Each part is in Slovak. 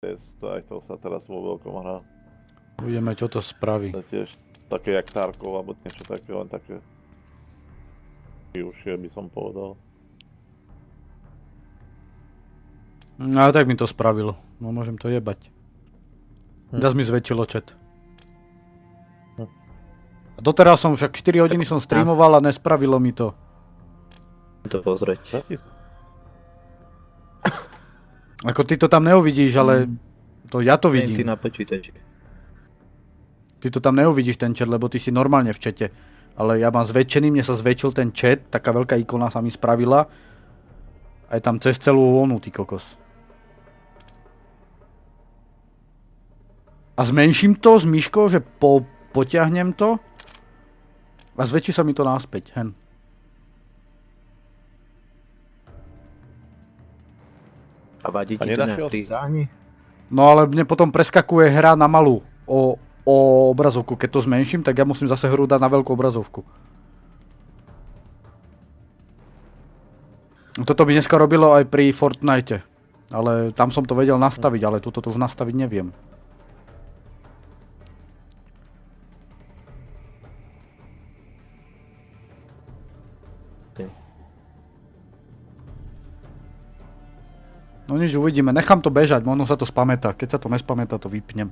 test, aj to sa teraz vo veľkom hrá. Uvidíme, čo to spraví. To tiež také jak Tarkov, alebo niečo také, len také užšie by som povedal. No ale tak mi to spravilo. No môžem to jebať. Zas mi zväčšilo chat. A doteraz som však 4 hodiny som streamoval a nespravilo mi to. To pozrieť. Ako ty to tam neuvidíš, ale to ja to Ty vidím. na počítači. Ty to tam neuvidíš ten chat, lebo ty si normálne v chate. Ale ja mám zväčšený, mne sa zväčšil ten chat, taká veľká ikona sa mi spravila. Aj tam cez celú onu, ty kokos. A zmenším to s myškou, že potiahnem to. A zväčší sa mi to náspäť, hen. A vadí ti to nedáš na prizáni? No ale mne potom preskakuje hra na malú o obrazovku. Keď to zmenším, tak ja musím zase hru dať na veľkú obrazovku. Toto by dneska robilo aj pri Fortnite. Ale tam som to vedel nastaviť, ale tuto to už nastaviť neviem. No nič, uvidíme. Nechám to bežať, možno sa to spamätá. Keď sa to nespamätá, to vypnem.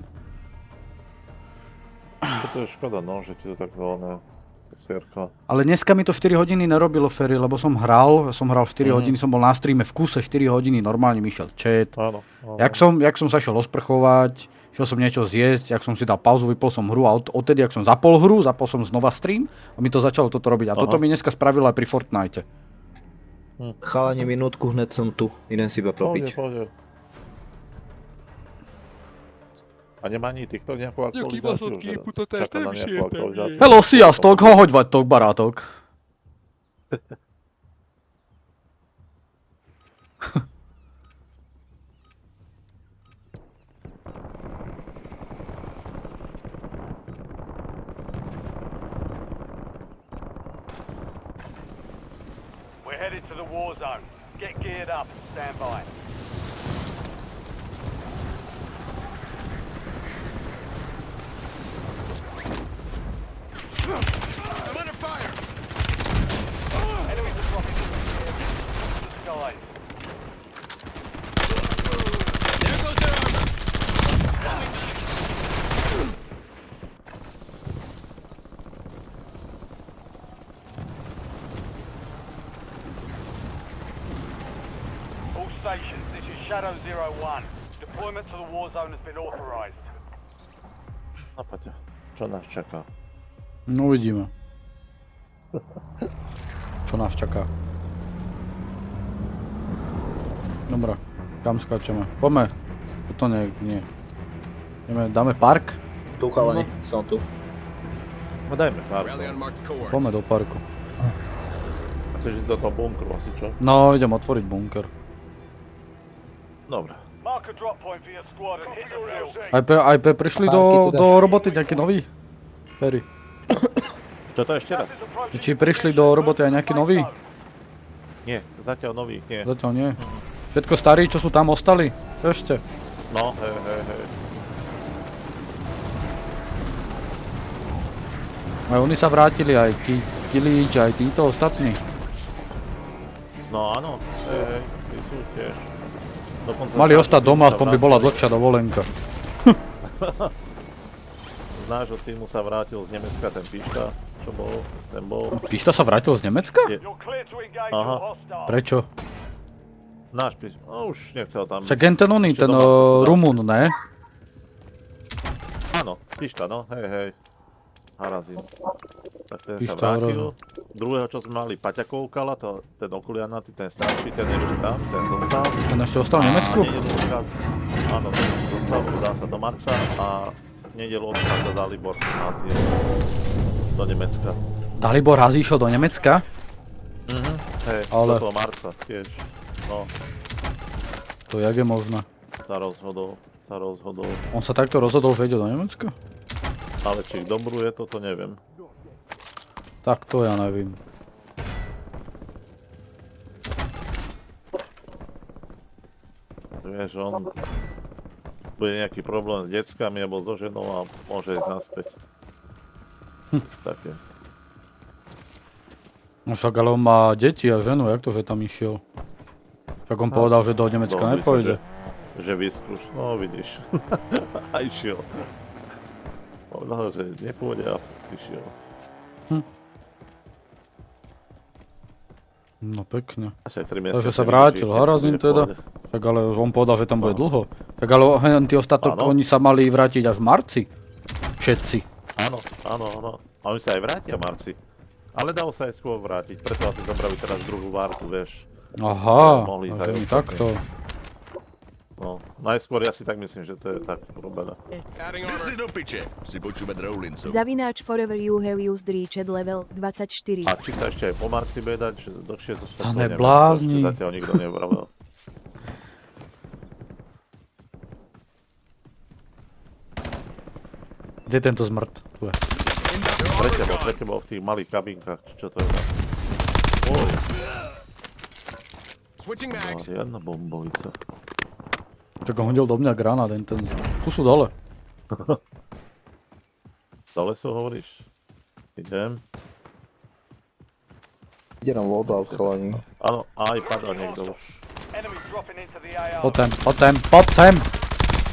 To je škoda, no, že ti to tak voľné sierka. Ale dneska mi to 4 hodiny nerobilo, Ferry, lebo som hral 4 hodiny, som bol na streame v kuse 4 hodiny, normálne mi šiel chat. Áno. Jak som sa šiel osprchovať, šiel som niečo zjesť, jak som si dal pauzu, vypol som hru a odtedy, jak som zapol hru, zapol som znova stream a mi to začalo toto robiť. A toto mi dneska spravilo aj pri Fortnite. Chalani, minútku, hned som tu. Idem si iba propiť. Pohode. A nemá ani TikTok nejakú aktualizáciu? Čaká na nejakú aktualizáciu? Hello, sziasztok, hogy vagytok, barátok? We're headed to the war zone. Get geared up. Stand by. I'm under fire. Enemies are dropping into the skies. There goes their armor. All stations, this is Shadow 01. Deployment to the war zone has been authorized. No poďte, čo nás čaká? No uvidíme. Čo nás čaká? Dobre, kam skáčeme? Poďme. Toto nie. Dáme park? Tu chalani, som tu. No dajme pár. Poďme do parku. Chceš ísť do toho bunkru asi, čo? No, idem otvoriť bunker. Dobre. Mark a drop point for your squad and hit the field. Aj prišli do roboty nejakí noví? Ferry. Čo to ešte raz? Či prišli do roboty aj nejakí noví? Nie, zatiaľ nových nie. Zatiaľ nie. Všetko starí, čo sú tam ostali? Ešte. No, hej. Aj oni sa vrátili, aj Kilič, aj títo ostatní. No áno, hej, tí sú tiež. Dokonca Mali ostať doma, sa aspoň by bola dlhšia dovolenka. Z nášho týmu sa vrátil z Nemecka ten Pišta, čo bol, ten bol. Pišta sa vrátil z Nemecka? Je, You're clear to engage Aha. your hostile. Prečo? náš Pišta, no už nechcel tam. Však ten oný, Ešte ten doma sa dá. Rumun, ne? Áno, Pišta, no, hej. Harazin. Tak ten Pišta, sa vrátil. Druhého, čo sme mali, Paťa Koukala, ten okuliarnatý, ten starší, ten ešte tam, ten dostal. Ten ešte ostal v Nemecku? Áno, ten dostal, dá sa do marca a nedelu odchádza Dalibor Hazi do Nemecka. Dalibor Hazi išiel do Nemecka? Hej, Ale- do toho marca tiež. No, To jak je možné? sa rozhodol. On sa takto rozhodol, že ide do Nemecka? Ale či dobrú je to neviem. Tak to ja nevím. Vieš, on bude nejaký problém s deckami alebo so ženou a môže ísť naspäť. Také. No však ale on má deti a ženu, jak to, že tam išiel? Však on povedal, že do Nemecka Dohodli sa, nepôjde. Že vyskúš, no vidíš. A išiel. Povedal, že nepôjde a išiel. No pekne. Asi aj 3 mesiace. Takže sa vrátil Harazin nepôjde, teda. nepôjde. Tak ale on povedal, že tam bude dlho. Tak ale tí ostatok, Áno. oni sa mali vrátiť až v marci. Všetci. Áno. A oni sa aj vrátia, Marci. Ale dalo sa aj skôr vrátiť, preto asi zobrali teraz druhú várku, vieš. Aha, Mohli ísť a aj že mi ostatní. takto. No, najskôr ja si tak myslím, že to je tak urobené. Adding armor. Smysli do piče, si počúvať Rowlinson. Zavináč Forever You Have Used Reached level 24. A či sa ešte aj po Marci bude dať, že dlhšie zostať, To to neviem, neblázni. to ešte zatiaľ nikto nevravil. Kde je tento zmrt? Tu je. Pre tebou v tých malých kabinkách, či čo to je. Oj, Switching mags. jedna bombovica. Čak on hodil do mňa granát, ten. Tu sú dole. Dole sú hovoríš? Idem. Ide nám loadout, chalani. Áno, aj padal niekto už. Enemies dropping into the AR. Poď sem.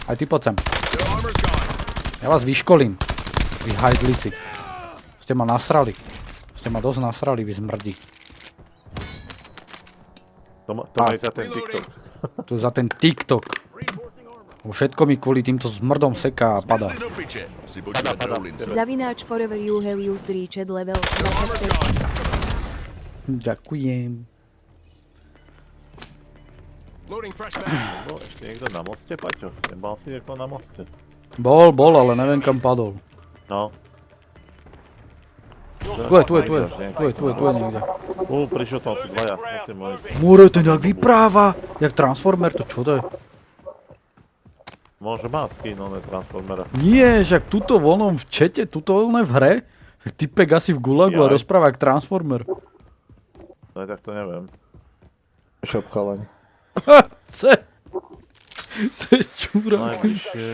Aj ty poď sem. Their armor's gone. Ja vás vyškolím. Vy hajdlici. Ste ma nasrali. Ste ma dosť nasrali, vy zmrdí. To majú za ten TikTok. Tu za ten TikTok. Všetko mi kvôli týmto zmrdom seká a padá. Smysli do piče, si počúvať Padá. Rowlinson. Zavináč Forever You Have Used Reached level Armor's 25. gone. Ďakujem. Loading fresh mag. No, ešte niekto na moste, Paťo? Nebal si niekto na moste? Bol, ale neviem kam padol. No. Tu je niekde. Prišiel tam sú dvaja, musím ísť. Múre, ten jak vypráva. Jak Transformer, to čo to je? Môže má skin, on je Transformera. Nie, že ak tuto vonom v čete, tuto vonom v hre. Typek asi v gulagu a Jaj. rozpráva jak Transformer. No tak to neviem. Shop, chalani. Ce. To je čúra. Najbližšie...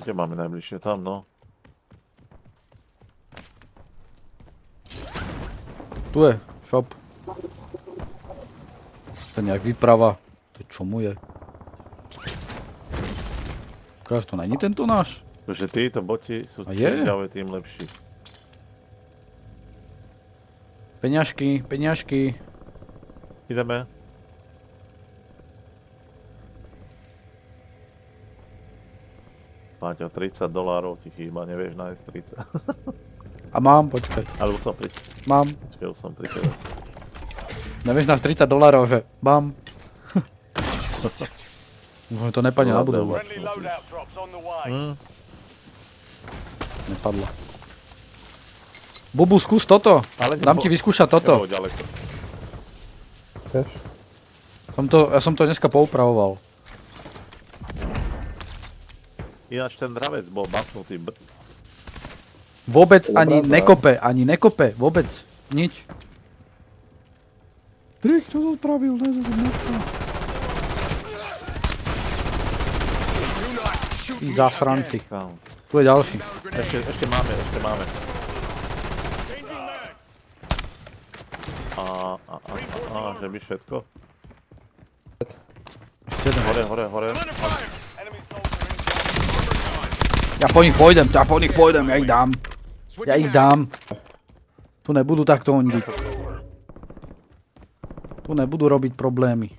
Kde máme najbližšie? Tam, no. Tu je, shop. Ten jak vypráva. To čo mu je? Ukáž, to není tento náš? Takže títo boti sú A je? čím ďalej tým lepší. Peňažky. Ideme. Máte $30 ti chýba, nevieš nájsť 30. A mám, počkaj. Ale už som pri... Mám. Počkaj, už som pri tebe. Nevieš nás $30, že bam. Možno to nepadne na budovu. Friendly loadout drops on the way. Nepadlo. Bubu, skús toto. Ale Dám ti vyskúšať toto. Nebolo ďaleko. Vieš? Ja som to dneska poupravoval. Ináč ten dravec bol bafnutý. Vôbec ani Dobrá, nekope, vôbec. Nič. Trik, čo to spravil? Do not shoot me. Zasranci. Tam. Tu je ďalší. Ešte máme. Changing mags. Že by všetko. Ešte jeden. Hore. Under fire. Enemy soldier in. Ja po nich pôjdem, ja ich dám. Ja ich dám. Tu nebudú takto hondiť. Tu nebudú robiť problémy.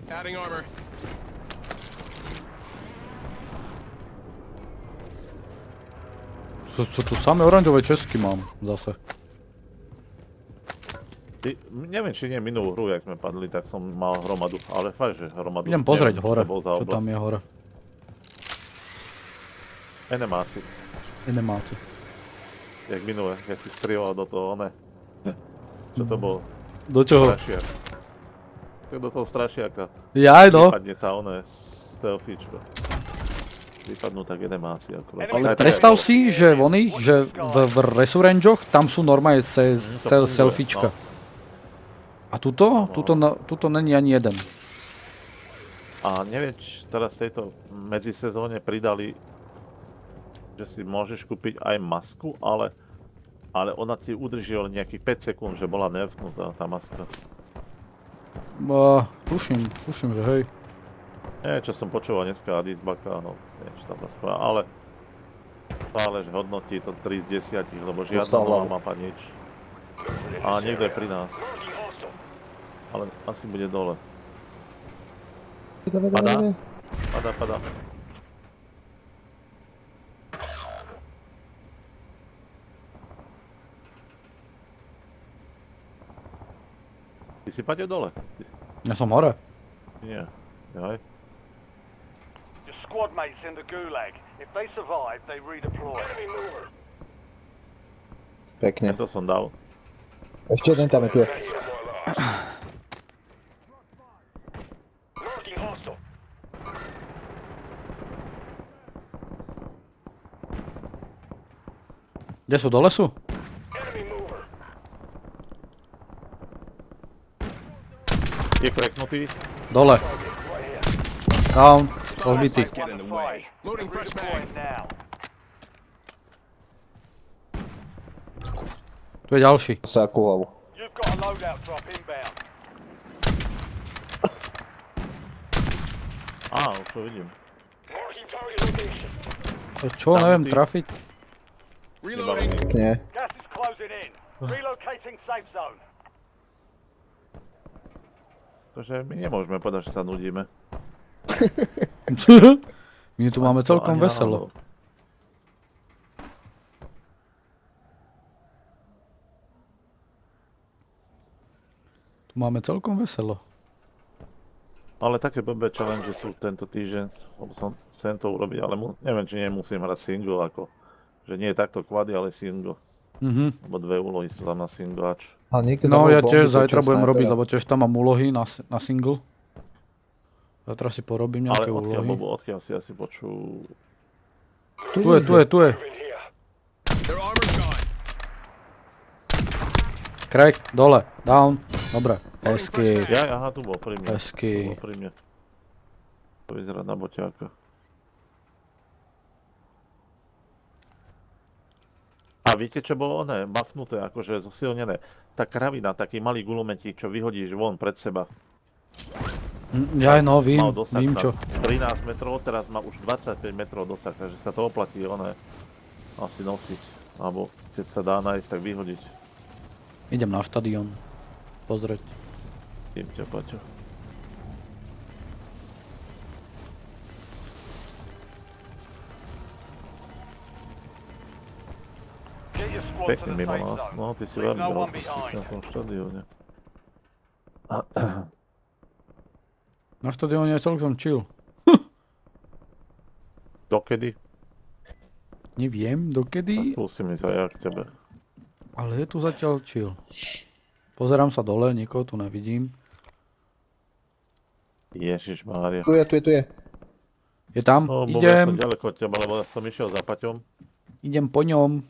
Adding armor. Čo tu samé oranžové česky mám zase. Neviem, či nie minulú hru, jak sme padli, tak som mal hromadu. Ale fakt, že hromadu. Idem pozrieť Neviem, hore, čo bol za čo tam oblasť. je hore. Enemáci. Enemáci. Jak minule, keď si strieľal do toho, Čo to bolo? Do čoho? Strašiak. Do toho strašiaka. Jaj no. Vypadne tá stealthičko. Vypadnú tak enemáci akurát. Ale predstav si, že v Resurangeoch tam sú normálne selfiečka. A tuto není ani jeden. A neviem, či teraz v tejto medzisezóne pridali, že si môžeš kúpiť aj masku, ale ona ti udrží len nejakých 5 sekúnd, že bola nerfnutá tá maska. Tuším, že hej. Nie, čo som počúval dneska od Izbaka, no, neviem, čo tam rozpráva, ale stále, že hodnotí to 3 z 10, lebo žiadna nová mapa, nič. A niekto je pri nás. Ale asi bude dole. Padá. Ty si padel dole? Ja som hore. Nie. Jaj. Your squad mates in the gulag. If they survive, they redeploy. Pekne. To som dal. Ešte jeden tam je tu. Kde sú? Do lesu? Je kreknutý. Dole. Down. Rozbitý. Get in the way. Loading fresh mag. Now. Tu je ďalší. Sa ku hlavu. You've got a loadout drop inbound. Á, už to vidím. Čo? Neviem trafiť. Reloading. Nie. Gas is closing in. Relocating safe zone. Takže my nemôžeme povedať, že sa nudíme. My tu máme celkom Ani veselo. náhodou. Tu máme celkom veselo. Ale také blbé challenge sú tento týždeň, lebo som chcem to urobiť, ale neviem, či nemusím hrať single, ako, že nie je takto quady, ale single. Lebo 2 úlohy sú tam na singlač. A niekto tam No bol ja bomby, tiež čo zajtra budem snajpera. robiť, lebo tiež tam mám úlohy na single. Zajtra si porobím Ale nejaké odkiaľ, úlohy. odkiaľ si asi počul... Tu je. Their armor's gone. Crack, dole, down. Dobre, hezky. Aha, tu bol pri mne. Hezky. Tu bol pri mne. To vyzerá na boťáka. A viete, čo bolo oné? Mafnuté, akože zosilnené. Tá kravina, taký malý gulometík, čo vyhodíš von pred seba. Ja no, Mal dosah vím na čo. 13 metrov, teraz má už 25 metrov dosah, takže sa to oplatí oné asi nosiť. Alebo keď sa dá nájsť, tak vyhodiť. Idem na štadión. Pozrieť. Tým ťa, Paťo. Get your squad to Pekne the mimo safe nás, zone. no ty si Leave veľmi no veľmi one behind. na tom štadióne. Na štadióne je celkom chill. Dokedy? Neviem, dokedy, Skúsim ísť aj ja k tebe. ale je tu zatiaľ chill. Pozerám sa dole, nikoho tu nevidím. Ježišmária. Tu je. Je tam? No, bol ja som Idem. ďaleko od teba, lebo ja som išiel za Paťom. Idem po ňom.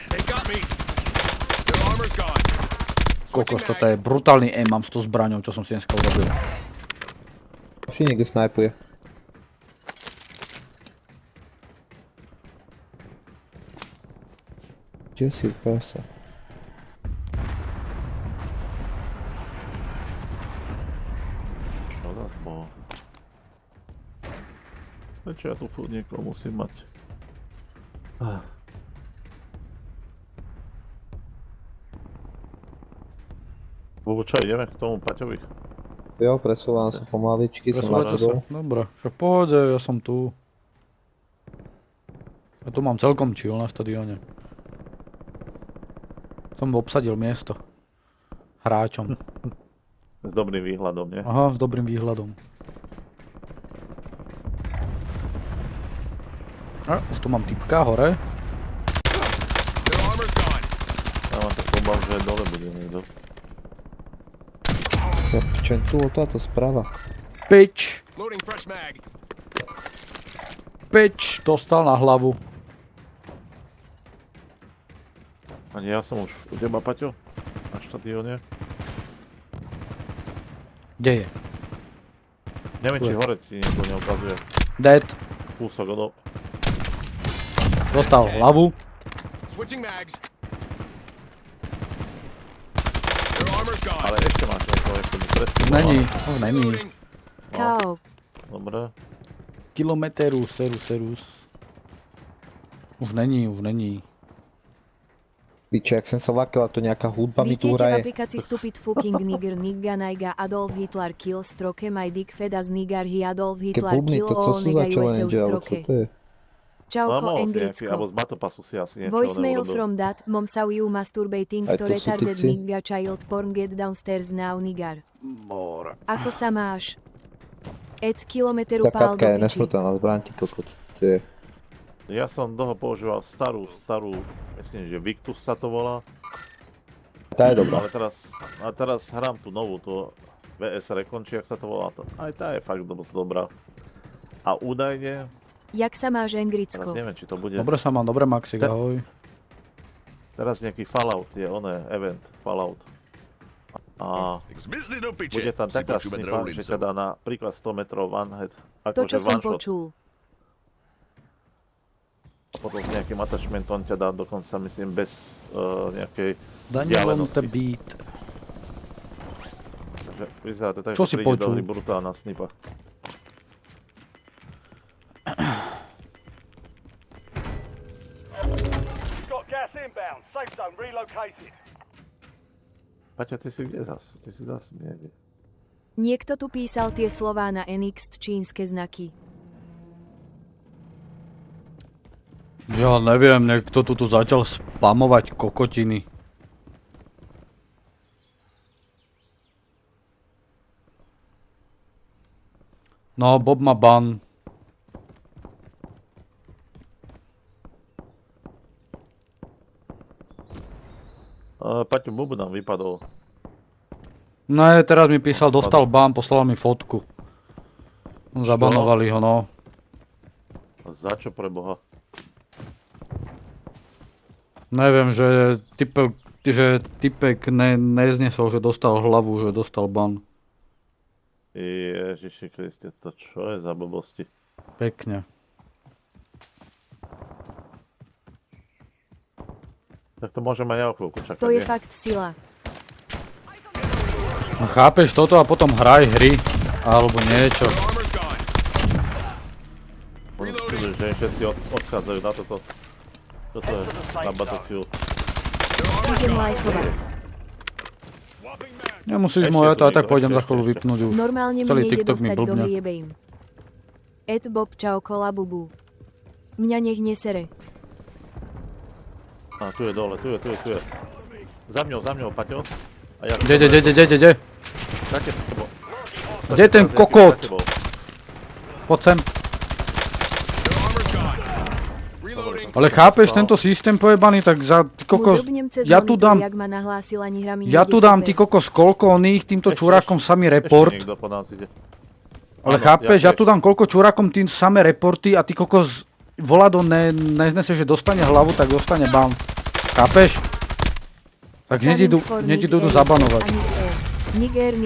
They got me. Their armor's gone. Kokos, toto je brutálny aim mám s tou zbraňou, čo som si dneska urobil. Vši niekde snajpuje. Kde si prasa? Čo zas bolo? Prečo ja tu furt niekoho musím mať? Bobo, čo, ideme k tomu Paťovi? Jo, presúvam sa pomaličky, som na Presúvajte sa. tebou. Dobre, však pohode, ja som tu. Ja tu mám celkom chill na štadióne. Som obsadil miesto. Hráčom. S dobrým výhľadom, nie? Aha, s dobrým výhľadom. A, už tu mám typka hore. Their armor's gone. Ja mám tak obav, že dole bude niekto. Ja pičen, tu táto správa. Pič, Loading fresh mag. pič, dostal na hlavu. Ani ja som už u teba, Paťo? Na štadióne? Kde je? Neviem, či hore ti niekto neukazuje. Dead. Kúsok odo. Dostal hlavu. Switching mags. Their armor's gone. Ale ešte máš niekoho, ešte mi presne. Není, už není. Reloading. KO. Dobre. Kilometeru, serus. Už není. Piče, jak jsem se vakila, to nějaká hudba mi tu Vítejte v hraje. aplikácii Stupid Fucking Nigger Nigga Naiga Adolf Hitler Kill Stroke My Dick Fedas Nigger Hi Adolf Ke Hitler bubny, Kill to co All se Nega začalo USU jen dělat, co Stroke. to je? No, Čauko mohol si nejaký, Engritsko. alebo z Matopasu si asi niečo Voicemail neurobil. from that, mom saw you masturbating Aj to to sú retarded typci. nigga child porn get downstairs now nigger. Ako sa máš? Ed kilometru Ta pál kapka je do piči. nesmrtelná zbraň, ty kokot. To je... Ja som dlho používal starú, myslím, že Victus sa to volá. Tá je dobrá. Ale teraz hrám tú novú, to VS Recon, či jak sa to volá. Aj tá je fakt dosť dobrá. A údajne, Jak sa máš teraz Engritsko? neviem, či to bude, Dobre sa mám, dobre Maxik, ahoj. teraz nejaký Fallout je, event Fallout. A Zmysli do piče. bude tam Si taká počúvať snipa, Rowlinson. že teda napríklad 100 metrov one head, To, akože čo som one shot. počul. A potom s nejakým attachmentom ťa dá dokonca, myslím, bez nejakej Daniel on the vzdialenosti. beat. Takže vyzerá to tak, Čo že si príde do počul? hry brutálna snipa. Got gas inbound. Safe zone relocated. Paťo, ty si kde zas? Ty si zas niekde. Niekto tu písal tie slová na NX čínske znaky. Ja neviem, niekto tu začal spamovať kokotiny. No, Bob má ban. Paťo, Bubu nám vypadol. Ne, teraz mi písal, dostal ban, poslal mi fotku. Zabanovali ho, no. Za čo pre Boha? Neviem, že typek neznesol, že dostal hlavu, že dostal ban. Ježiši Kriste, to čo je za blbosti? Pekne. Tak to môžem aj ja o chvíľku čakať. To je nie? fakt sila. No chápeš toto a potom hraj hry. Alebo niečo. Their armor's gone. Možno si myslíš, že všetci odchádzajú na toto. Toto je na Battlefield. Their armor's Idem gone. lajkovať. Swapping mag. Nemusíš Ešte moje, tu to aj tak niekto, pôjdem ešte, za chvíľu ešte. vypnúť už. Normálne mi Celý nejde TikTok mi dostať do blbne. hry jebe im. Ed Bob čau kola bubu. Mňa nech nesere. A tu je dole, tu je. Za mňou, Paťo. A ja... Kde? Také to bol. Kde je ten kokot? Poď sem. Their armor's gone. Reloading. Ale chápeš, tento systém pojebaný, tak za ty kokos... Drbnem cez Ja tu monitor, dám... jak ma nahlásil, ani hra mi Ja nejde tu dám ty super. kokos koľko oných týmto Ešte, čurákom sami Ešte report. niekto po nás ide. Ale Áno, chápeš, ja tiež. tu dám koľko čurákom tým samé reporty a ty kokos volado neznese, že dostane hlavu, tak dostane ban. Chápeš? Tak hneď idú zabanovať. Niger.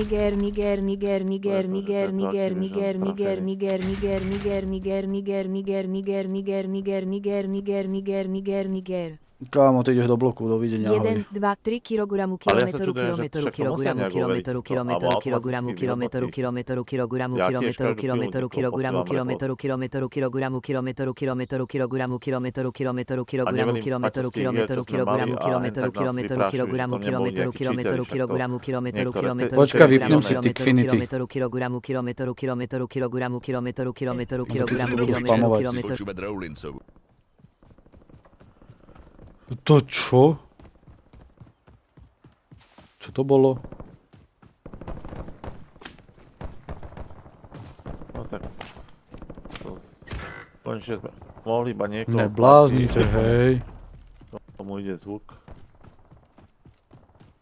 Kámo, ty ideš do bloku, dovidenia, ahoj. 1, 2, 3 kilogramu, Ale ja sa kilometru, čudujem, že kilometru, však to musia nejak kilometru, overiť. kilometru, Alebo kilogramu, automaticky kilometru, vyhodnotí. kilometru, kilogramu, Ja tiež kilometru, každú kilometru, chvíľu kilogramu, posielam kilometru, kilometru, kilogramu, kilometru, kilometru, kilogramu, kilometru, kilometru, kilogramu, neverím, kilometru, ako ste hier, kilometru, čo sme kilogramu, mali, a kilometru, hen tak nás kilometru, vyprášujú, kilogramu, že to neboli kilometru, nejakí kilometru, cheateri, však to kilogramu, kilometru, niektoré kilometru, Počkaj, kilogramu, vypnem si kilometru, Tikfinity. kilometru, kilogramu, kilometru, kilometru, kilogramu, kilometru, kilometru, kilogramu, budú kilometru, spamovať. kilometru. Počúvať Rowlinsov. To čo? Čo to bolo? No tak. Konečne sme mohli iba niekoho... Nebláznite, platiť, hej. Tomu ide zvuk.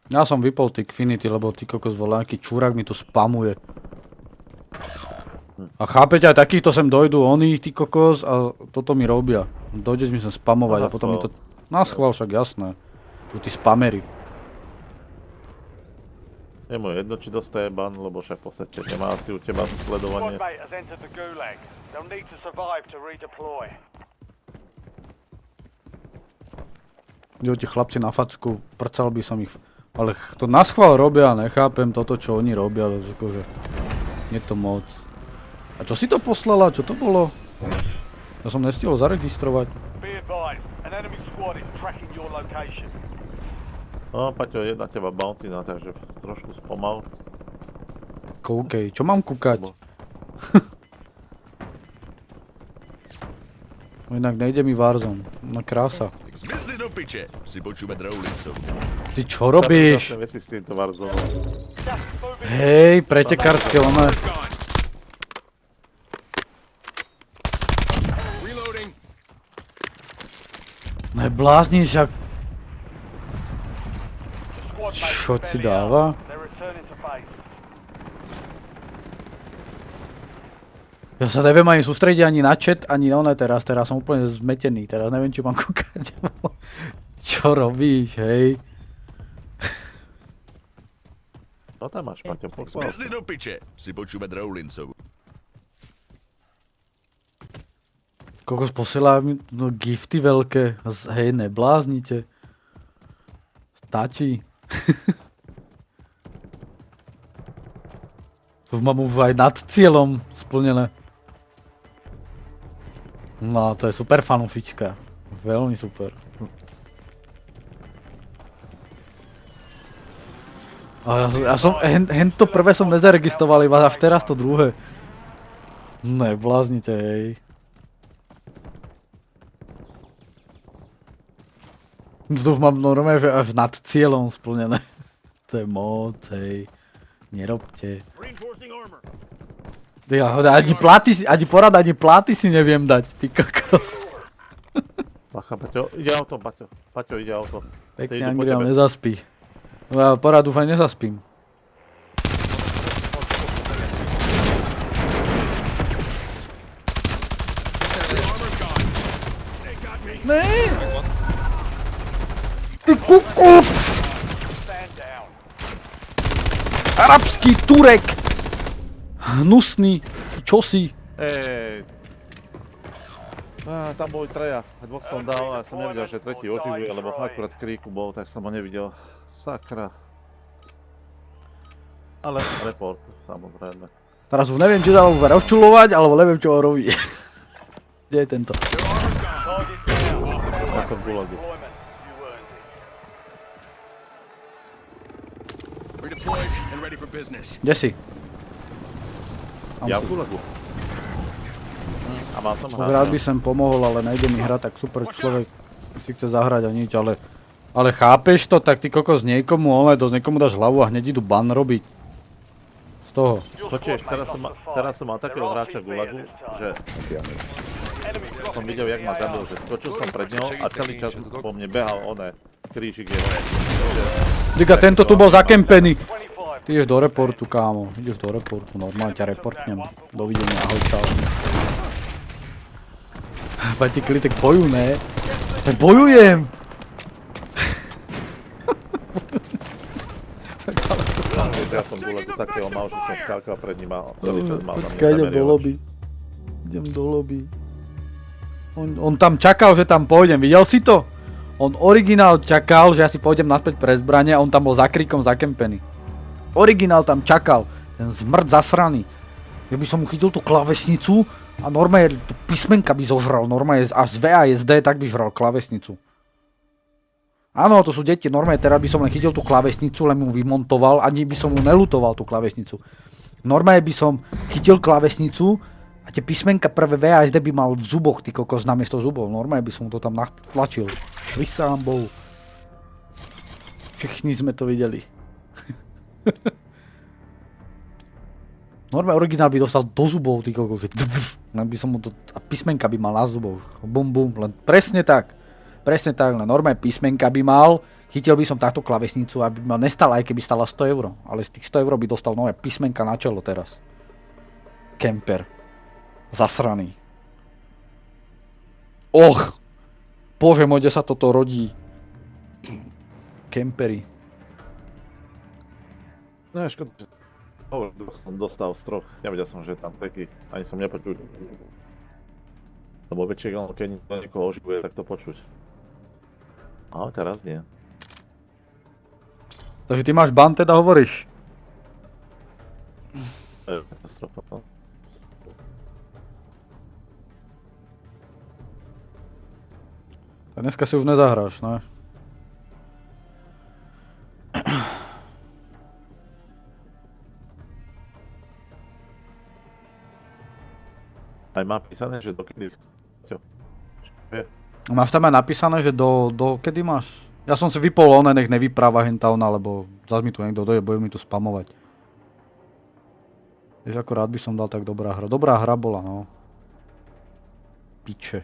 Ja som vypol Tikfinity, lebo ty kokos volá, nejaký čurák mi tu spamuje. A chápete, aj takýchto sem dojdú oni, ty kokos, a toto mi robia. Dojdeš mi sem spamovať a potom mi to... Na schvál však, jasné. Tu tí spamery. Je mu jedno, či dostaje ban, lebo však v podstate nemá asi u teba Squad sledovanie. mate has entered the gulag. They'll need to survive to redeploy. Jo, ti chlapci na facku, prcal by som ich. Ale to naschvál robia, nechápem toto, čo oni robia, ale akože... Nie to moc. A čo si to poslala? Čo to bolo? Ja som nestihol zaregistrovať. Be advised, an enemy squad is tracking your location. No, Paťo, je na teba bounty, no, takže trošku spomal. Koukej, čo mám kúkať? No inak nejde mi Warzone. No krása. Zmizli do piče, si počúvať Rowlincov. Ty čo robíš? Krásne veci s týmto Warzone. Gas is moving. Hej, pretekárske, ono. Reloading. Neblázniš, ak... Squad mate is Čo si fairly dáva? armed. They're returning to base. Ja sa neviem ani sústrediť ani na chat, ani na one teraz. Teraz som úplne zmetený. Teraz neviem, či mám kúkať. Čo robíš, hej? No tam máš, Paťo, pochvál. Zmizli do piče, si počúvať Rowlincov. Kokos posiela mi no, gifty veľké. Hej, nebláznite. Stačí. To mám už aj nad cieľom splnené. No, to je super fanufička. Veľmi super. A ja som, to prvé som nezaregistroval, iba až teraz to druhé. Nebláznite, hej. To už mám normálne že až nad cieľom splnené. To je moc, hej. Nerobte. Reinforcing armor. Ja, ani pláty si, ani porad, ani pláty si neviem dať, ty kokos. Bacha, Paťo, ide auto, Paťo. Paťo, ide auto. Pekne, Idú po Angriel, tebe. nezaspí. No ja porad dúfaj nezaspím. Ne! Ty kuku! Stand down. Arabský Turek! Hnusný, čosi? Tam boli traja. Dvoch som dal a som nevidel, že tretí oživuje, lebo akurát v kríku bol, tak som ho nevidel. Sakra. Ale report, samozrejme. Teraz už neviem, či sa ho rozčulovať, alebo neviem, čo ho robí. Kde je tento? Target down. Ja som v gulagu. Deployment. You earned it. Redeployed and ready for business. Kde si? Ja v gulagu. A mal som Rád by som pomohol, ale nejde mi hrať, tak super človek si chce zahrať a nič, ale chápeš to, tak ty kokos niekomu, niekomu dáš hlavu a hneď idú ban robiť. Z toho. Počuješ, teraz som mal takého hráča gulagu, že som videl, jak ma zabil, že skočil som pred ňou a celý čas po mne behal krížik jeho. Díka, tento tu bol zakempený. 25. Ty ideš do reportu, kámo. Ideš do reportu, normálne ťa reportnem. Dovidenia, ahoj, čau. Pati klitek boju, ne? Bojujem! Ja som gulagu takého mal, že som skákal pred ním a celý čas mal na mňa Počkaj, idem do zamerievač. lobby. Idem do lobby. On tam čakal, že tam pôjdem, videl si to? On originál čakal, že ja si pôjdem naspäť pre zbranie a on tam bol za kríkom zakempený. Originál tam čakal, ten zmrd zasraný. Ja by som mu chytil tú klávesnicu a normálne písmenka by zožral, normálne až z VASD tak by žral klávesnicu. Áno, to sú deti, normálne teraz by som len chytil tú klávesnicu, len mu vymontoval, ani by som mu nelutoval tú klávesnicu. Normálne by som chytil klávesnicu a tie písmenka prvé VASD by mal v zuboch, ty kokos, namiesto zubov. Normálne by som mu to tam natlačil. Vysám Bohu. Všichni sme to videli. Normálne originál by dostal do zubov, ty kokos. Len by som mu to, a písmenka by mal na zubov. Bum bum, len presne tak. Presne tak, len normálne písmenka by mal, chytil by som takto klavesnicu, aby ma nestala, aj keby stala 100 €. Ale z tých 100 € by dostal nové písmenka na čelo teraz. Kemper. Zasraný. Och! Bože môj, kde sa toto rodí. Kempery. No je škoda, že som dostal z troch. Nevedel som, že je tam taký. Ani som nepočul. Lebo väčšinou, keď niekoho oživuje, tak to počuť. Ale teraz nie. Takže ty máš ban, teda hovoríš? To je katastrofa, no. A dneska si už nezahráš, ne? Aj má písané, že dokedy... Čo? Je? Máš tam aj napísané, že do kedy máš? Ja som si vypol one, nech nevypráva hentowna, lebo zase mi tu niekto dojde, bude mi tu spamovať. Vieš, ako rád by som dal tak dobrá hra. Dobrá hra bola, no. Piče.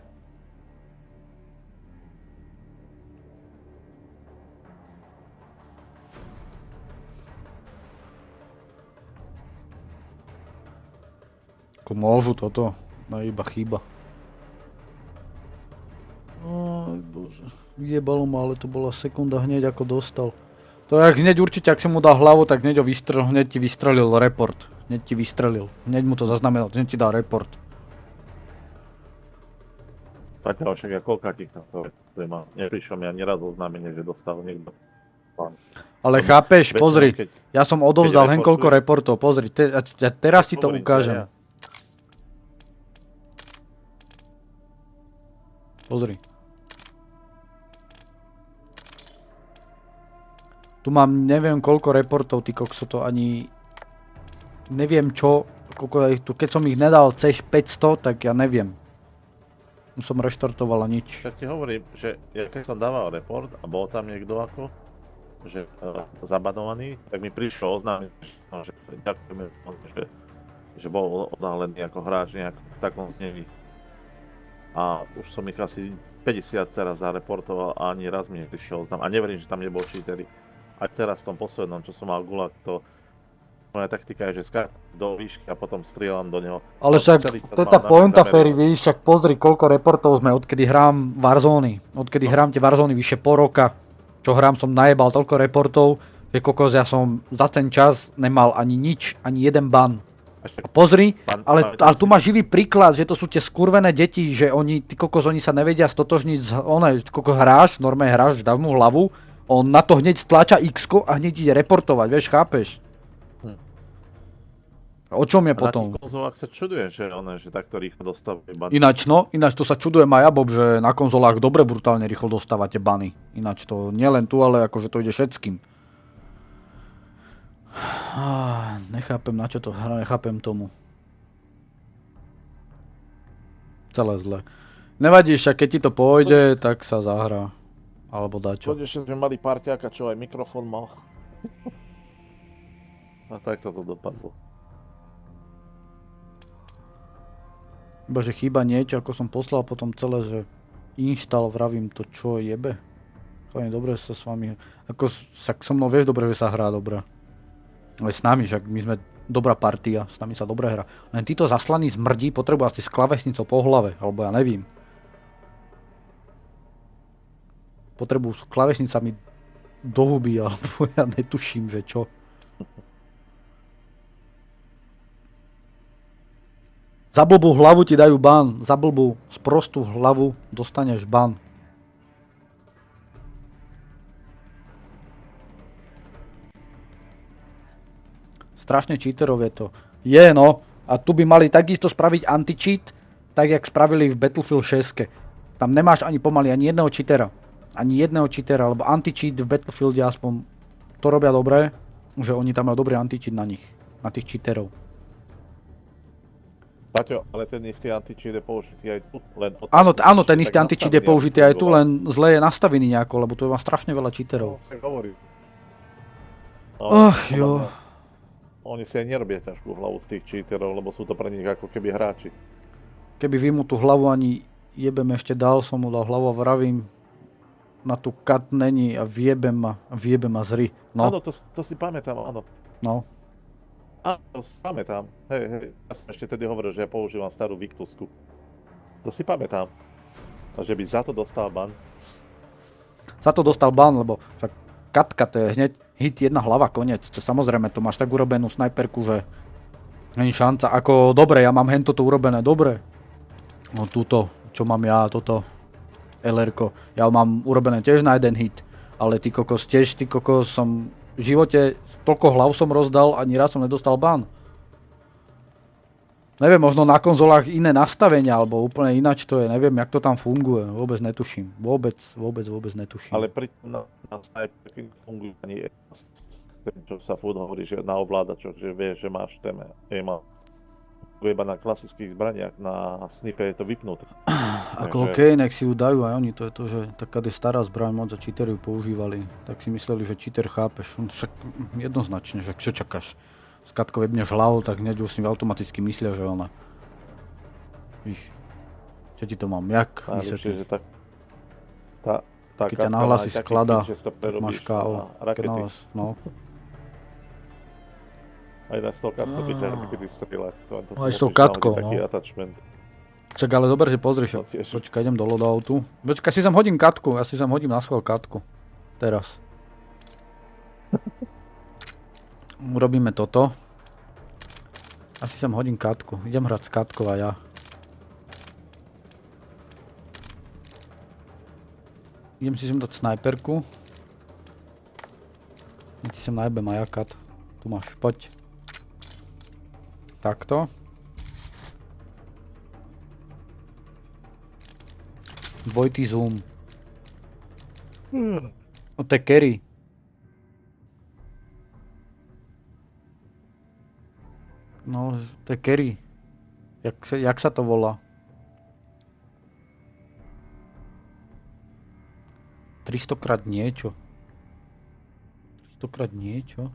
Ako môžu toto, no iba chyba. Aj bože, jebalo ma, ale to bola sekunda hneď ako dostal. To jak hneď určite, ak si mu dal hlavu, tak hneď hneď ti vystrelil report. Hneď ti vystrelil, hneď mu to zaznamenal, hneď ti dal report. Zatiaľ však ja koľkátich na to má. Neprišiel mi ani raz oznámenie, že dostal niekto. Ale chápeš, Väčšinou, pozri, keď- ja som odovzdal keď hen koľko reportuje- reportov, pozri, ja teraz ti to Hovorím, ukážem. ja. Pozri. Tu mám neviem koľko reportov, ty kokso, to ani... Neviem čo, koľko je tu, keď som ich nedal cez 500, tak ja neviem. Som reštartoval a nič. Tak ti hovorím, že ja keď som dával report a bol tam niekto ako, že zabanovaný, tak mi prišlo oznámenie, že ďakujeme, že bol odhalený ako hráč nejak v takom znení. A už som ich asi 50 teraz zareportoval a ani raz mi neprišiel oznám. A neverím, že tam nebol cheatery. Aj teraz v tom poslednom, čo som mal gulag, to moja taktika je, že skáčem do výšky a potom strieľam do neho. Ale však, Celý čas to je mám tá na mňa pointa, zamerané. Ferry, víš, však pozri, koľko reportov sme, odkedy hrám Warzony. Odkedy hrám tie Warzony vyše pol roka, čo hrám, som najebal toľko reportov, že kokos, ja som za ten čas nemal ani nič, ani jeden ban. A pozri, ale tu máš živý príklad, že to sú tie skurvené deti, že oni, ty kokos, oni sa nevedia stotožniť z kokos hráš, normálne hráš, dáv mu hlavu, on na to hneď stlača X-ko a hneď ide reportovať, vieš, chápeš? O čom je A potom? na tých konzolách sa čudujem, že takto rýchlo dostávajú ban. Ináč to sa čudujem aj ja, Bob, že na konzolách dobre brutálne rýchlo dostávate bany. Ináč to nielen tu, ale akože to ide všetkým. Nechápem, na čo to hra, nechápem tomu. Celé zle. Nevadí, však keď ti to pôjde, tak sa zahrá. Alebo dačo. Konečne sme mali parťáka, čo aj mikrofón mal. A takto to dopadlo. Iba, že chýba niečo, ako som poslal potom celé, že inštál, vravím to, čo jebe. Chalani, dobre sa s vami, ako sa so mnou vieš dobre, že sa hrá dobre. Ale s nami, však my sme dobrá partia, s nami sa dobre hrá. Len títo zaslaní zmrdí potrebujú asi s klavesnicou po hlave, alebo ja nevím. Potrebujú s klavesnicami do huby, alebo ja netuším, že čo. Za blbú hlavu ti dajú ban, za blbú sprostú hlavu dostaneš ban. Strašne cheaterov je to. Je no, a tu by mali takisto spraviť anti-cheat, tak jak spravili v Battlefield 6. Tam nemáš ani pomaly ani jedného cheatera. Ani jedného cheatera, lebo anti-cheat v Battlefielde aspoň to robia dobre, že oni tam majú dobrý anti-cheat na nich, na tých cheaterov. Paťo, ale ten istý anti-cheat je použitý aj tu, len... Áno, ten istý tak anti-cheat je nastavený, použitý aby aj tu, fungoval. len zle je nastavený nejako, lebo tu je vám strašne veľa cheaterov. Tak hovorím. Ach jo. Oni si aj nerobia ťažkú hlavu z tých cheaterov, lebo sú to pre nich ako keby hráči. Keby vy mu tú hlavu ani jebem ešte dal, som mu dal hlavu a vravím, na tú kat není a vyjebem ma zri. No, Áno, to si pamätám, áno. no. Áno, to si pamätám. Hej, ja som ešte tedy hovoril, že ja používam starú Victusku. To si pamätám. A že by za to dostal ban. Za to dostal ban, lebo však katka, to je hneď hit, jedna hlava, koniec. To samozrejme, to máš tak urobenú snajperku, že není šanca. Ako, dobre, ja mám hen toto urobené, dobre. No túto, čo mám ja, toto LR-ko. Ja ho mám urobené tiež na jeden hit. Ale ty kokos, som v živote toľko hlav som rozdal, ani raz som nedostal ban. Neviem, možno na konzolách iné nastavenia, alebo úplne ináč to je, neviem, jak to tam funguje, vôbec netuším. Vôbec netuším. Ale pri na sniper fungujú ani čo sa furt hovorí, že na ovládačoch, že vieš, že máš téme. Iba na klasických zbraniach, na snipe je to vypnuté. Ako okej, nech si ju dajú aj oni, to je to, že taká je stará zbraň, moc a cheatery ju používali. Tak si mysleli, že cheater chápeš, však jednoznačne, že čo čakáš? S Katkou jebneš hlavu, tak hneď už si automaticky myslia, že ona. Víš, čo ti to mám, jak vysvetliť? Že tá keď ťa nahlasí sklada, tak máš KO. No. Aj na 100 katko by ťa rakety strieľať. Aj s tou katkou, no. Však ale dobre, že pozrieš, počkaj, idem do loadoutu. Počkaj, si sem hodím katku, ja si sem hodím na schvál katku. Teraz. Urobíme toto. Asi sem hodím katku. Idem hrať s katkou a ja. Idem si sem dať snajperku. Idem si sem najebem a ja kat. Tu máš, poď. Takto. Dvojitý zoom. No to je carry. No, to je carry. Jak sa to volá? 300 krát niečo. 300 krát niečo?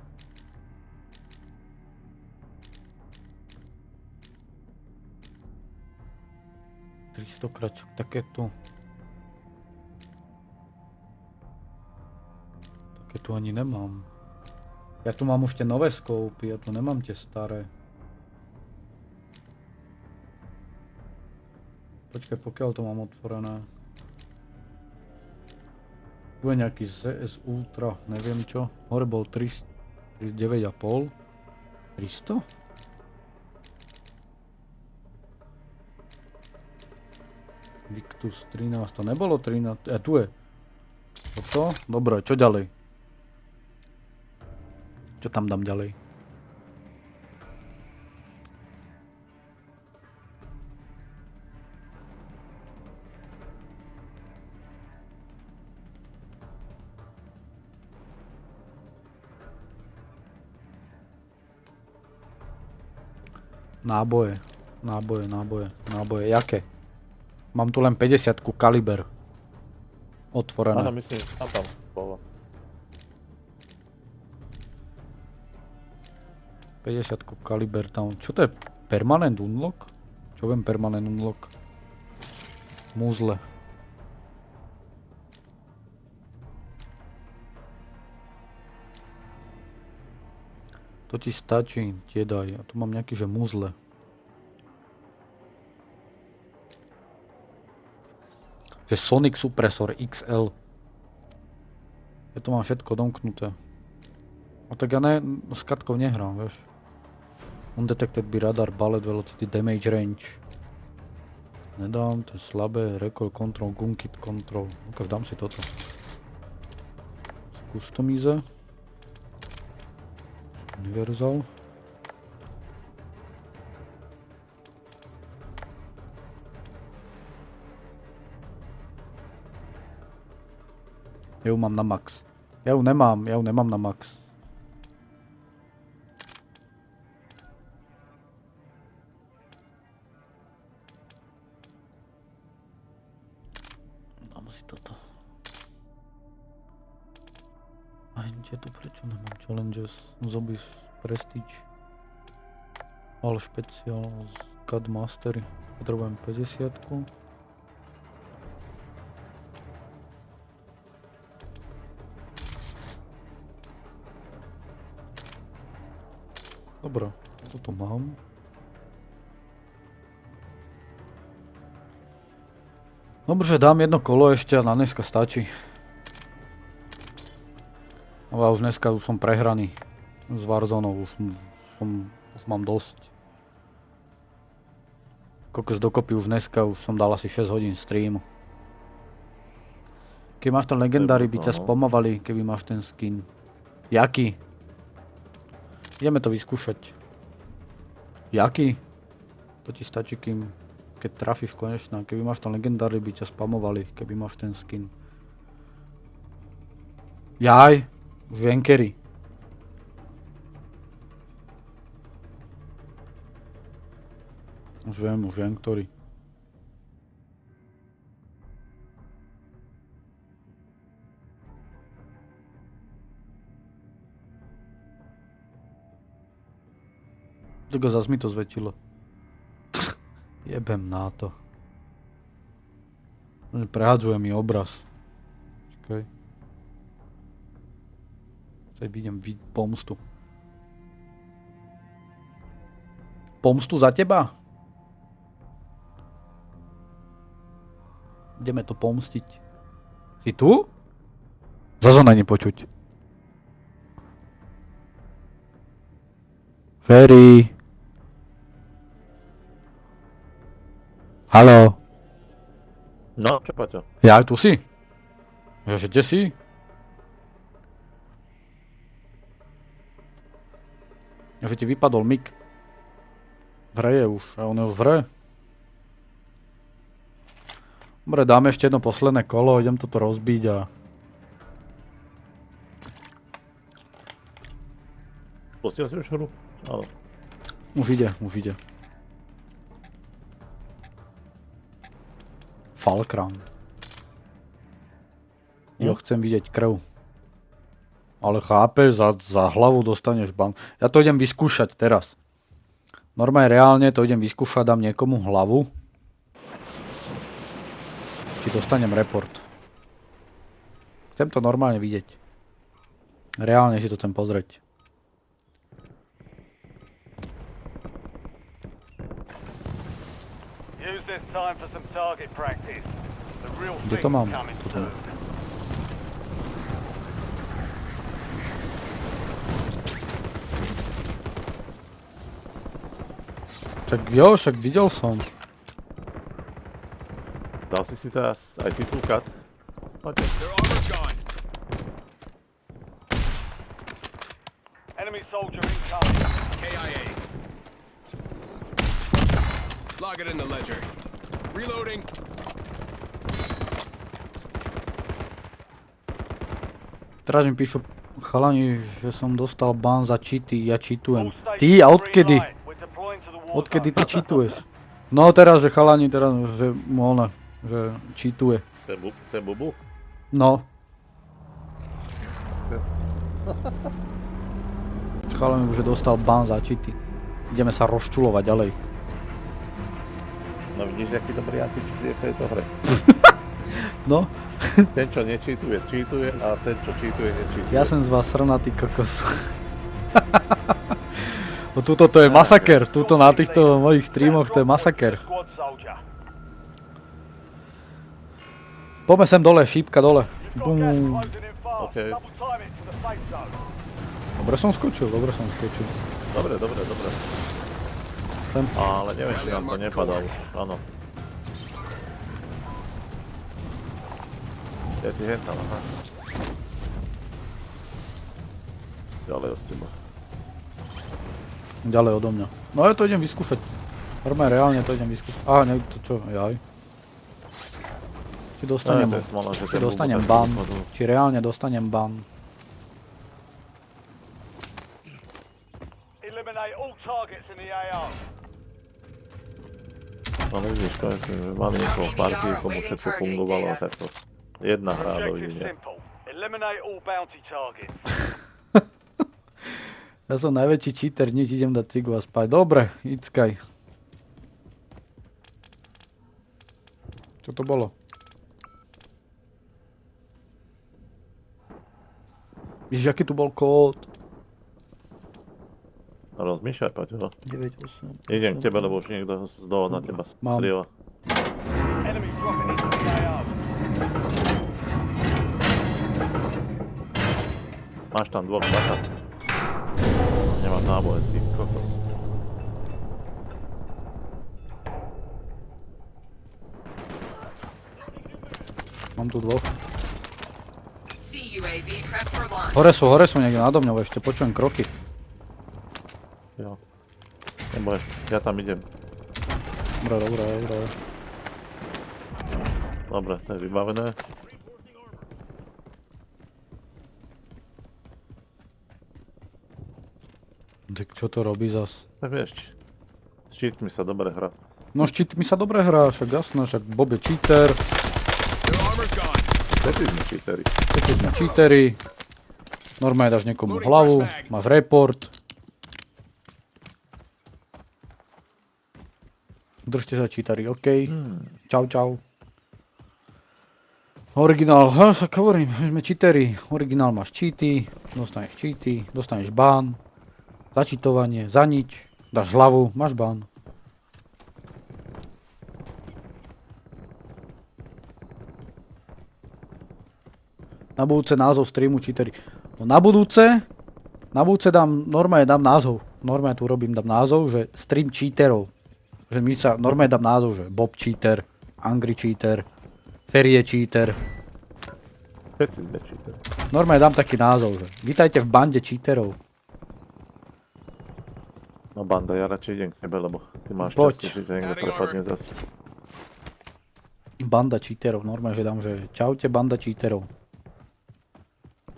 Stokrát, také tu. Také tu ani nemám. Ja tu mám už tie nové skópy, ja tu nemám tie staré. Počkaj, pokiaľ to mám otvorené. Tu je nejaký ZS Ultra, neviem čo. Hore bol 9,5. 300? Victus 13, to nebolo 13, tu je. Toto? Dobre, čo ďalej? Čo tam dám ďalej? Náboje, jaké? Mám tu len 50-ku kaliber. Otvorené. Áno, myslím, že tam bolo. 50-ku kaliber tam. Čo to je? Permanent unlock? Čo viem permanent unlock? Muzzle. To ti stačí, tie daj. A tu mám nejaký, že muzzle. Že Sonic Suppressor XL. Ja to mám všetko domknuté. A tak ja s katkou nehrám, vieš. Undetected by radar, bullet velocity, damage range. Nedám, to je slabé. Recoil control, gun kit control. Ukáž, dám si toto. Customize. Universal. Ja ju mám na max. Ja ju nemám na max. Dám si toto. Aj tu prečo nemám challenges? Zombies Prestige. All Special z God Mastery. Potrebujem 50-ku. Dobre, toto mám. Dobre, dám jedno kolo ešte a na dneska stačí. Ja už dneska už som prehraný s Warzonou, už mám dosť. Kokos dokopy už dneska, už som dal asi 6 hodín streamu. Keď máš ten legendary, by ťa spamovali, keby máš ten skin. Jaký? Ideme to vyskúšať. Jaký? To ti stačí, keď trafíš konečná. Keby máš ten legendary, by ťa spamovali, keby máš ten skin. Jaj, už viem kedy. Už viem ktorý. Tako zas mi to zväčšilo. Jebem na to. Prehadzuje mi obraz. Čakaj. Teď vidím pomstu. Pomstu za teba? Ideme to pomstiť. Si tu? Zase není počuť. Ferry. Haló. No, čo Paťo? Ja tu si? Ja že kde si? Ja že ti vypadol mik. Vreje už, a on je už vre. Dobre, dáme ešte jedno posledné kolo, idem toto rozbiť a... Pustil si už hru? Áno. Už ide. Falkran. Jo, chcem vidieť krv. Ale chápeš, za hlavu dostaneš ban. Ja to idem vyskúšať teraz. Normálne reálne to idem vyskúšať, dám niekomu hlavu. Či dostanem report. Chcem to normálne vidieť. Reálne si to chcem pozrieť. Kde to mám? Toto. Však videl som. Dal si teraz aj titulkat? Poďte. Their armor's gone. Enemy soldier incoming. KIA. Log it in the ledger. Reloading. Teraz mi píšu chalani, že som dostal ban za cheaty, ja cheatujem. Ty, a odkedy? Odkedy ty cheatuješ? No teraz, že chalani, teraz, že ona, že cheatuje. Ten bubu? No. Chalani už dostal ban za cheaty. Ideme sa rozčulovať ďalej. No vidíš, aký dobrý anti-cheat je v tejto hre. No. Ten, čo nečítuje, čítuje a ten, čo čítuje, nečítuje. Ja som z vás srnatý kokos. No tuto to je masaker, tuto na týchto mojich streamoch to je masaker. Poďme sem dole, šípka dole. Bum. OK. Dobre som skočil. Dobre. Sem. Ale neviem, či nám to nepadalo. Áno. Ja ti hentam, aha. Ďalej od teba. Ďalej odo mňa. No ja to idem vyskúšať. Normálne reálne to idem vyskúšať. Aha, neviem to čo, jaj. Či dostanem ban. Či reálne dostanem ban. No vidíš, konečne, že mám niekoho v partii, komu všetko fungovalo, tak to jedna hra dovidenia. Ja som najväčší cheater, nič, idem dať cigu a spať. Dobre, ickaj. Čo to bolo? Víš, aký tu bol kód? Rozmýšľaj, Paťo. 9, 8. Idem k tebe, lebo už niekto z doho na teba Mám. strieľa. Máš tam dvoch, bacha. Nemám náboje, ty kokos. Mám tu dvoch. CUAV prep for launch. Hore sú niekde nado mňou ešte, počujem kroky. Jo. Neboj, ja tam idem. Dobre. Dobre, to je vybavené. Tak čo to robí zas? Tak vieš, s cheatmi sa dobre hrá. No s cheatmi sa dobre hrá, však jasné, však Bob je cheater, Their armor's gone. Všetci sme cheateri. všetci sme cheateri. Normálne dáš niekomu hlavu, máš report. Držte sa cheateri, OK. Čau. Originál, však hovorím, my sme cheateri. Originál máš cheaty, dostaneš ban. Začítovanie, za nič, dáš hlavu, máš ban. Na budúce názov streamu cheatery. No na budúce normálne dám názov. Normálne tu dám názov, že stream cheaterov. Že my sa normálne dám názov, že Bob cheater, Angry cheater, Ferry je cheater. Všetci sme cheateri. Normálne dám taký názov, že vítajte v bande cheaterov. No banda, ja radšej idem k tebe, lebo ty máš Poď. šťastie, že ťa niekto prepadne zas. Banda cheaterov, normálne, že dám, že čaute banda cheaterov.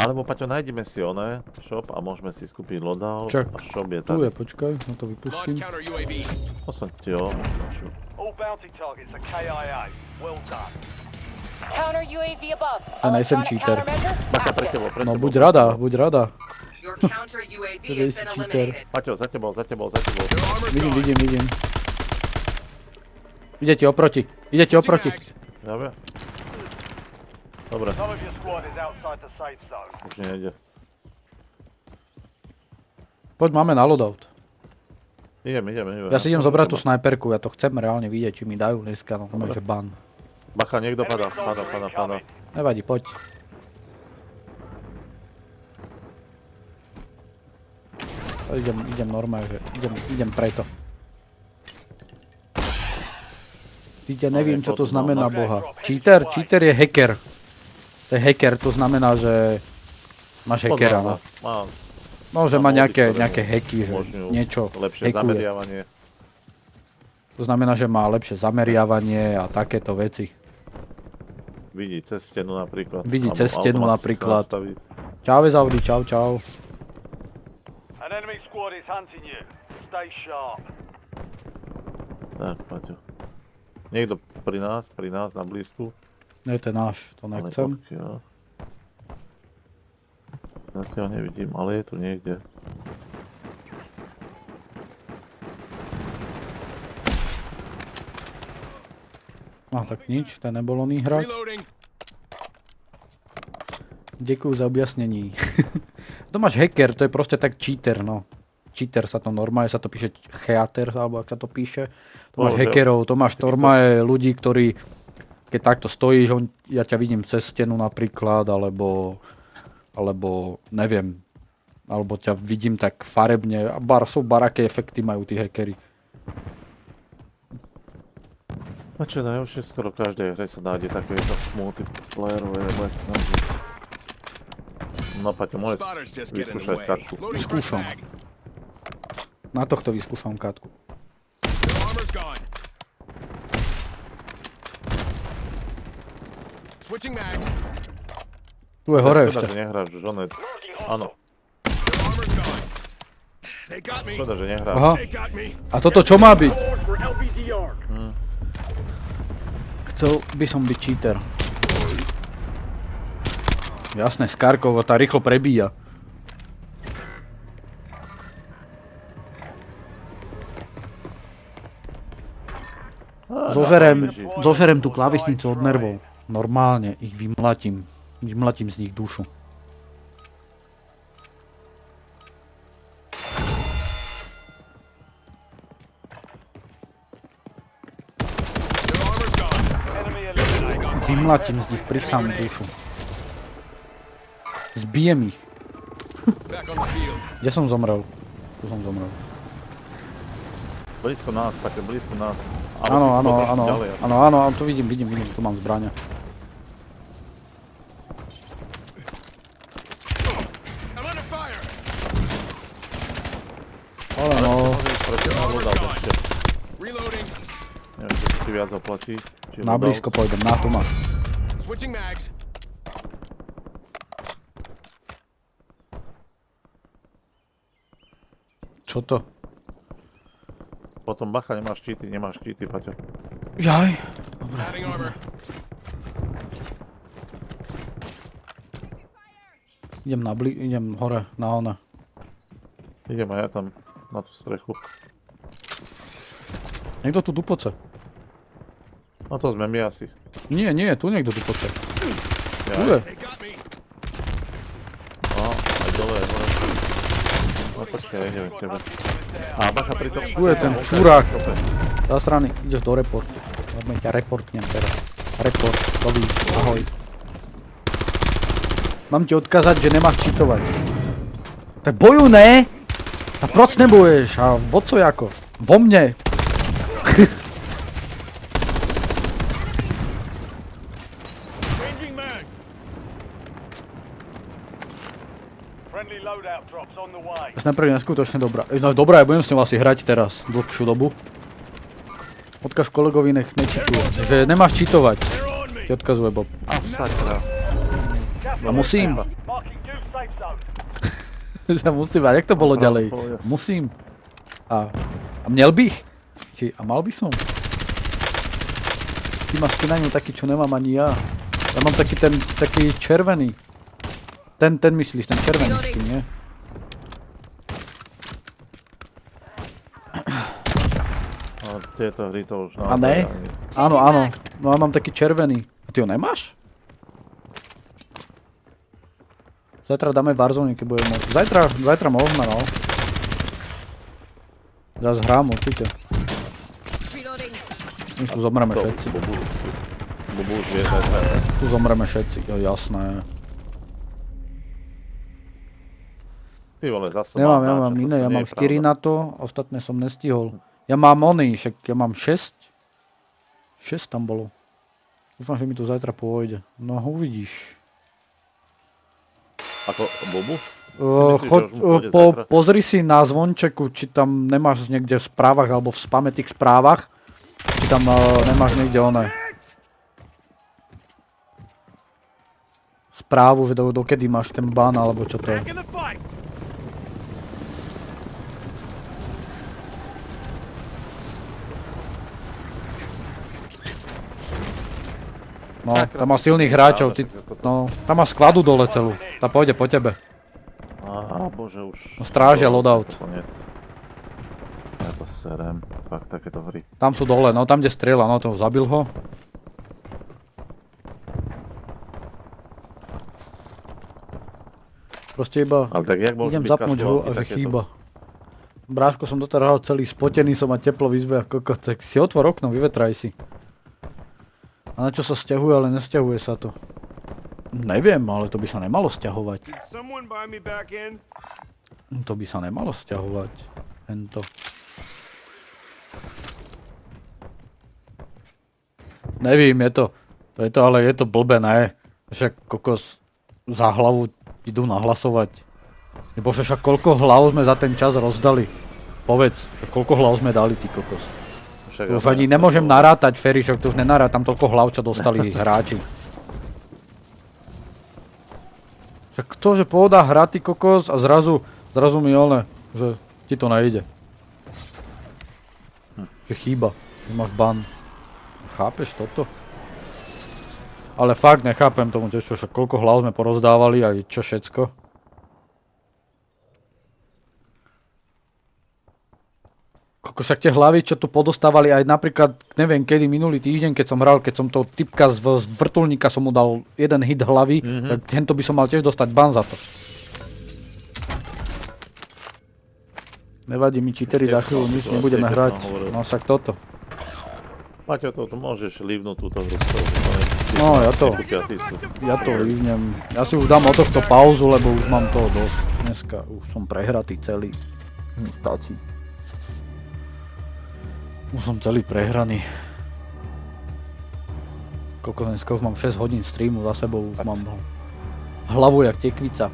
Alebo Paťo, nájdeme si oné shop a môžeme si skúpiť loadout Čak, a shop je tu tady. je, počkaj, no to Launch vypustím. counter UAV. To som ti označil. All bounty targets are KIA. Well done. Counter UAV above. A nejsem Electronic cheater. countermeasure Bacha, pre active. tebou, pre No tebou. buď rada. Your counter UAV Today has is been cheater. eliminated. Paťo, za tebou. Their armor's gone. Vidím. Idete oproti. Switching mags. Dobre? Dobre, Some of your squad is outside the safe zone. už nejde. Poď, máme na loadout. Idem. Ja si idem zobrať tú snajperku, ja to chcem reálne vidieť, či mi dajú dneska, no normálne, že ban. Bacha, niekto padá. Nevadí, poď. Idem normálne, že idem preto. Ja neviem, čo to znamená, boha. Cheater je hacker. To je hacker, to znamená, že máš hackera, no. Mám No, že má módy, nejaké ktoré hacky, že umožňujú niečo lepšie hackuje. zameriavanie. To znamená, že má lepšie zameriavanie a takéto veci. Vidí cez stenu napríklad. Vidí Alebo cez stenu automat napríklad. sa nastaví. Čau, Audi, čau. An enemy squad is hunting you. Stay sharp. Tak, Paťo. Niekto pri nás na blízku. Nie, to je náš, to Ale nechcem. pokiaľ... Zatiaľ nevidím, ale je tu niekde. Tak nič, to nebol oný hráč. Reloading. Ďakujem za objasnení. To máš hacker, to je proste tak cheater, no. Cheater sa to normálne, sa to píše cheater, alebo ak sa to píše. To máš Bože. hackerov, to máš normálne ľudí, ktorí, keď takto stojíš, ja ťa vidím cez stenu napríklad, alebo neviem, alebo ťa vidím tak farebne, a sú baraké efekty majú tí hackery. A čo najhoršie, skoro v každej hre sa nájde takéto multiplayerové, nebo jak to nazvať. No Paťo, môžeš Spotters just get in the vyskúšať way. kartu. Loading Vyskúšam. first mag. Na tohto vyskúšam katku. Their armor's gone. Switching mags. Tu je hore Škoda, ešte. že nehráš, že on je... Áno, Their armor's gone. They got me. škoda, že nehráš. Aha. They got me. A toto čo má byť? Forward for LBDR. Chcel by som byť cheater. Jasné, Skarkovo, tá rýchlo prebíja. Zožerem tú klávesnicu od nervov. Normálne ich vymlatím. Vymlatím z nich dušu. Their armor's gone. Enemy eliminated. Vymlatím z nich prisám dušu. Zbijem ich. on the field. Kde som zomrel? Tu som zomrel. Blízko nás, Paťo, blízko nás. Áno, ty si bol trošku ďalej, asi. áno, tu vidím, tu mám zbraňa. I'm under fire. Ale no, Môžeš proti mňa vodal ešte. Reloading. Neviem, či si viac zaplatí. či na vodal. blízko pôjdem, na tu máš. Switching mags. Čo to? Potom bacha, nemáš štíty, Paťo. Jaj. Adding armor. Idem hore, na one. Idem aj ja tam na tú strechu. Niekto tu dupoce. No to sme my asi. Nie, tu niekto dupoce. Ja, Tu je. They got me. No, aj dole, aj hore. No počkaj, idem k tebe. A bacha pri tom. Tu je ten čurák. Zasraný, ideš do reportu. Poďme ťa reportnem teraz. Report, dobrý, ahoj. Mám ti odkázať, že nemáš cheatovať. Tak boju ne! A proč neboješ? A vo co jako? Vo mne! Changing mags. Friendly loadout drops on the way. Sniper je neskutočne dobrá. No dobrá, ja budem s ňou asi hrať teraz dlhšiu dobu. Odkaz kolegovi nech nečituje, že nemáš cheatovať. They're on me. Ti odkazuje Bob. A sakra. A musím. Marking new safe zone. Že musím, a jak to bolo ďalej? Musím. A měl bych? A mal by som? Ty máš na ňu taký, čo nemám ani ja. Ja mám taký červený. Ten myslíš, ten červený s tým, nie? Ale tieto hry to už A ne? Áno. No ja mám taký červený. A ty ho nemáš? Zajtra dáme Warzone, keď budeme môcť. Zajtra môžeme, no. Zas hrám určite. Už tu zomreme všetci. Bubu už vie, že Tu zomreme všetci, jo, jasné. ty vole, zase Ja mám niečo, to iné, sa ja nie mám je 4 na to, ostatné som nestihol. Ja mám oný, však ja mám 6. 6 tam bolo. Dúfam, že mi to zajtra pôjde. No uvidíš. Ako Bubu? Si myslíš, že už mu pôjde zajtra? Pozri si na zvončeku, či tam nemáš niekde v správach alebo v spametých správach. Či tam nemáš niekde oné. Správu, že dokedy máš ten ban alebo čo to je. Back in the fight. No, tam má silných hráčov, no, tam má skladu dole celú. Tá pôjde po tebe. Á, bože, už... Strážia loadout. Koniec. Ja to serem, fakt takéto hry. Tam sú dole, no tam kde strieľa, no to zabil ho. Proste iba Ale tak jak môžu idem byť zapnúť hru a že takéto? chýba. Bráško som doteraz hral celý spotený som a teplo vyzve a kokot, tak si otvor okno, vyvetraj si. A na čo sa sťahuje, ale nesťahuje sa to. Neviem, ale to by sa nemalo sťahovať. Did someone buy me back in? To by sa nemalo sťahovať. Hento. Nevím, je to blbé, ne? Však kokos za hlavu idú nahlasovať. Bože, však koľko hlav sme za ten čas rozdali? Povedz, koľko hlav sme dali, ty kokos. Však Už ani nemôžem narátať, Ferry, však to už nenarátam toľko hlav, čo dostali hráči. Však to, že pôjda hra, ty kokos, a zrazu mi ole, že ti to nejde. Že chýba, že máš ban. Chápeš toto? Ale fakt nechápem tomu, že však koľko hlav sme porozdávali aj čo všetko. Koľko však tie hlavy, čo tu podostávali aj napríklad, neviem kedy, minulý týždeň, keď som hral, keď som toho typka z vrtuľníka som mu dal jeden hit hlavy, tak tento by som mal tiež dostať ban za to. Nevadí mi cheatery, za chvíľu nič nebudeme hrať. No však toto. Paťo, to môžeš livnúť túto hru. No, ja to vyvnem. Ja si už dám od tohto pauzu, lebo už mám toho dosť. Dneska už som prehratý celý. Stačí. Už som celý prehraný. Koľko dneska už mám 6 hodín streamu za sebou, už mám hlavu jak tekvica.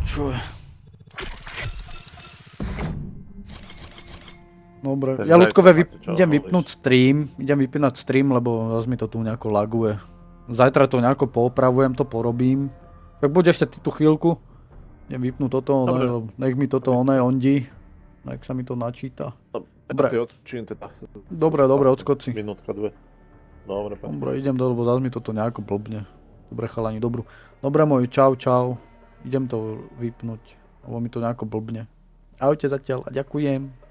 Čo je? Dobre, ja ľudkové idem vypnúť stream, lebo zase mi to tu nejako laguje. Zajtra to nejako poopravujem, to porobím. Tak bude ešte tú chvíľku. Idem vypnúť toto, nech mi toto ondí. Nech sa mi to načíta. Dobre. Dobre, odskoči. Minútka, dve. Dobre, pán. Dobre, idem dole, lebo zase mi toto nejako blbne. Dobre chalani, dobrú. Dobre môj, čau. Idem to vypnúť, lebo mi to nejako blbne. Ahojte zatiaľ a ďakujem.